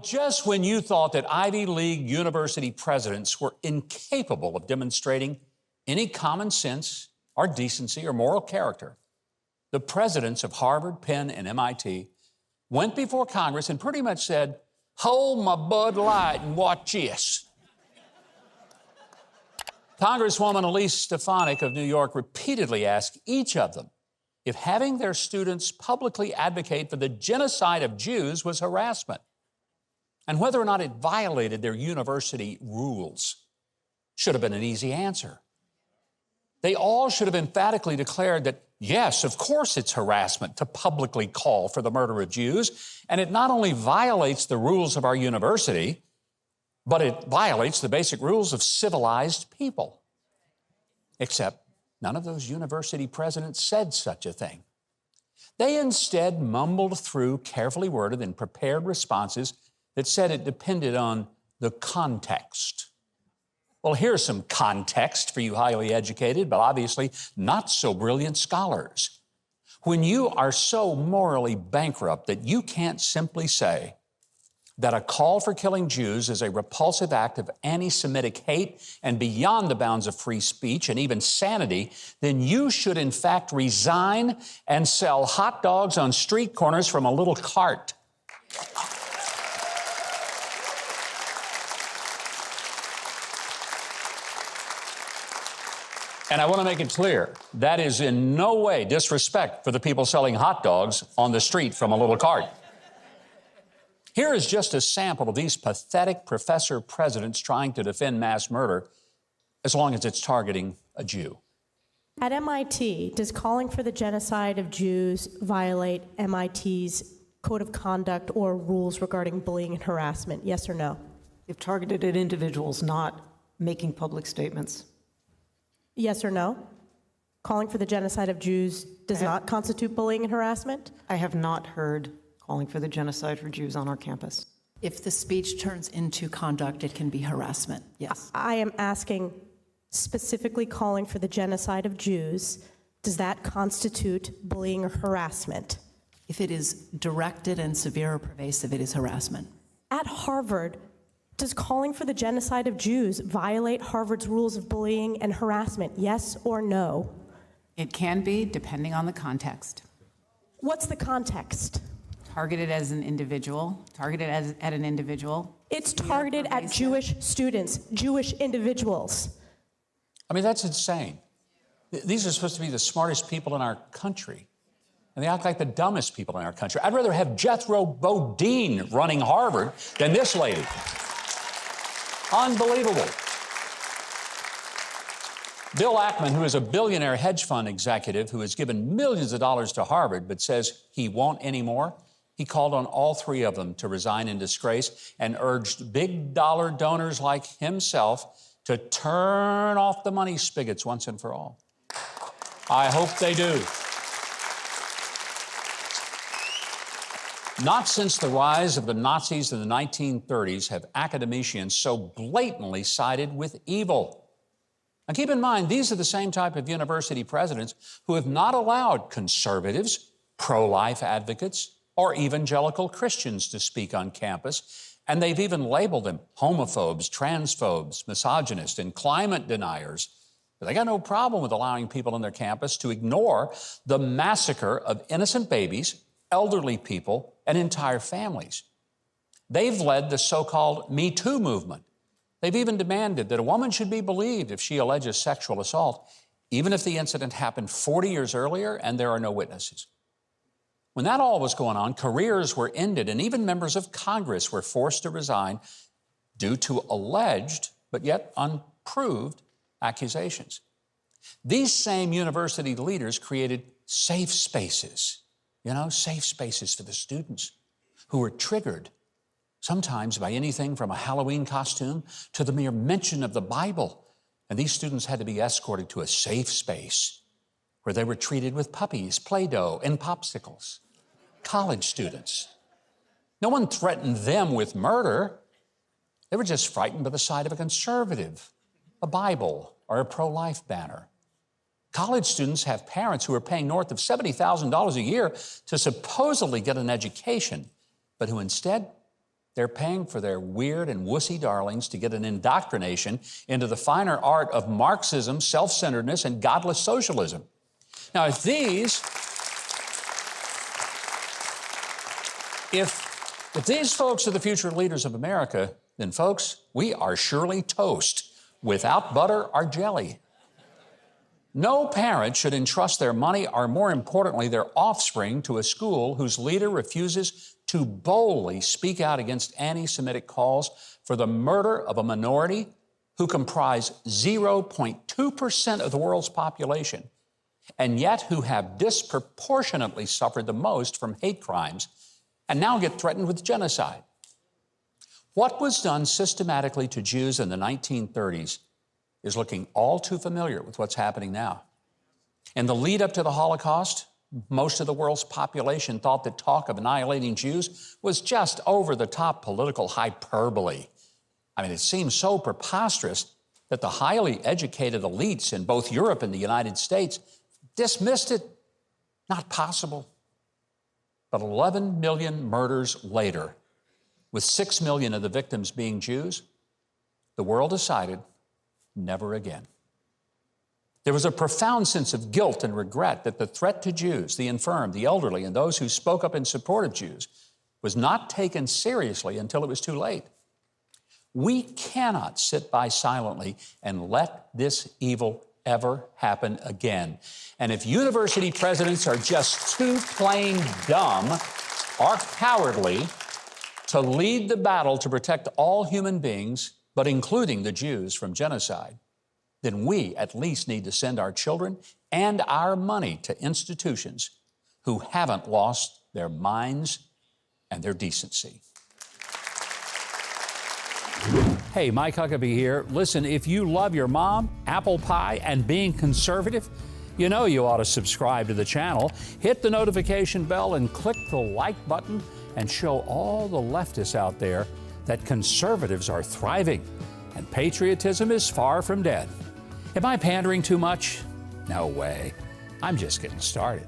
Just when you thought that Ivy League university presidents were incapable of demonstrating any common sense or decency or moral character, the presidents of Harvard, Penn, and MIT went before Congress and pretty much said, "Hold my Bud Light and watch this." Congresswoman Elise Stefanik of New York repeatedly asked each of them if having their students publicly advocate for the genocide of Jews was harassment, and whether or not it violated their university rules. Should have been an easy answer. They all should have emphatically declared that, yes, of course it's harassment to publicly call for the murder of Jews, and it not only violates the rules of our university, but it violates the basic rules of civilized people. Except none of those university presidents said such a thing. They instead mumbled through carefully worded and prepared responses that said it depended on the context. Well, here's some context for you highly educated, but obviously not so brilliant scholars. When you are so morally bankrupt that you can't simply say that a call for killing Jews is a repulsive act of anti-Semitic hate and beyond the bounds of free speech and even sanity, then you should in fact resign and sell hot dogs on street corners from a little cart. And I want to make it clear, that is in no way disrespect for the people selling hot dogs on the street from a little cart. Here is just a sample of these pathetic professor presidents trying to defend mass murder, as long as it's targeting a Jew. At MIT, does calling for the genocide of Jews violate MIT's code of conduct or rules regarding bullying and harassment? Yes or no? If targeted at individuals, not making public statements. Yes or no? Calling for the genocide of Jews does not constitute bullying and harassment? I have not heard calling for the genocide for Jews on our campus. If the speech turns into conduct, it can be harassment, yes. I am asking specifically calling for the genocide of Jews. Does that constitute bullying or harassment? If it is directed and severe or pervasive, it is harassment. At Harvard, does calling for the genocide of Jews violate Harvard's rules of bullying and harassment? Yes or no? It can be, depending on the context. What's the context? Targeted as an individual, at an individual. It's targeted at Jewish students, Jewish individuals. I mean, that's insane. These are supposed to be the smartest people in our country, and they act like the dumbest people in our country. I'd rather have Jethro Bodine running Harvard than this lady. Unbelievable. Bill Ackman, who is a billionaire hedge fund executive who has given millions of dollars to Harvard but says he won't anymore, he called on all three of them to resign in disgrace and urged big dollar donors like himself to turn off the money spigots once and for all. I hope they do. Not since the rise of the Nazis in the 1930s have academicians so blatantly sided with evil. Now keep in mind, these are the same type of university presidents who have not allowed conservatives, pro-life advocates, or evangelical Christians to speak on campus, and they've even labeled them homophobes, transphobes, misogynists, and climate deniers. But they got no problem with allowing people on their campus to ignore the massacre of innocent babies, elderly people, and entire families. They've led the so-called Me Too movement. They've even demanded that a woman should be believed if she alleges sexual assault, even if the incident happened 40 years earlier and there are no witnesses. When that all was going on, careers were ended, and even members of Congress were forced to resign due to alleged, but yet unproved, accusations. These same university leaders created safe spaces, safe spaces for the students who were triggered, sometimes by anything from a Halloween costume to the mere mention of the Bible. And these students had to be escorted to a safe space where they were treated with puppies, Play-Doh, and popsicles. College students. No one threatened them with murder. They were just frightened by the sight of a conservative, a Bible, or a pro-life banner. College students have parents who are paying north of $70,000 a year to supposedly get an education, but who instead They're paying for their weird and wussy darlings to get an indoctrination into the finer art of Marxism, self-centeredness, and godless socialism. Now, if these folks are the future leaders of America, then folks, we are surely toast without butter or jelly. No parent should entrust their money, or more importantly, their offspring, to a school whose leader refuses to boldly speak out against anti-Semitic calls for the murder of a minority who comprise 0.2% of the world's population, and yet who have disproportionately suffered the most from hate crimes and now get threatened with genocide. What was done systematically to Jews in the 1930s is looking all too familiar with what's happening now. In the lead up to the Holocaust, most of the world's population thought that talk of annihilating Jews was just over-the-top political hyperbole. I mean, it seems so preposterous that the highly educated elites in both Europe and the United States dismissed it. Not possible. But 11 million murders later, with 6 million of the victims being Jews, the world decided never again. There was a profound sense of guilt and regret that the threat to Jews, the infirm, the elderly, and those who spoke up in support of Jews was not taken seriously until it was too late. We cannot sit by silently and let this evil ever happen again. And if university presidents are just too plain dumb or cowardly to lead the battle to protect all human beings, but including the Jews, from genocide, then we at least need to send our children and our money to institutions who haven't lost their minds and their decency. Hey, Mike Huckabee here. Listen, if you love your mom, apple pie, and being conservative, you know you ought to subscribe to the channel, hit the notification bell, and click the like button, and show all the leftists out there that conservatives are thriving and patriotism is far from dead. Am I pandering too much? No way. I'm just getting started.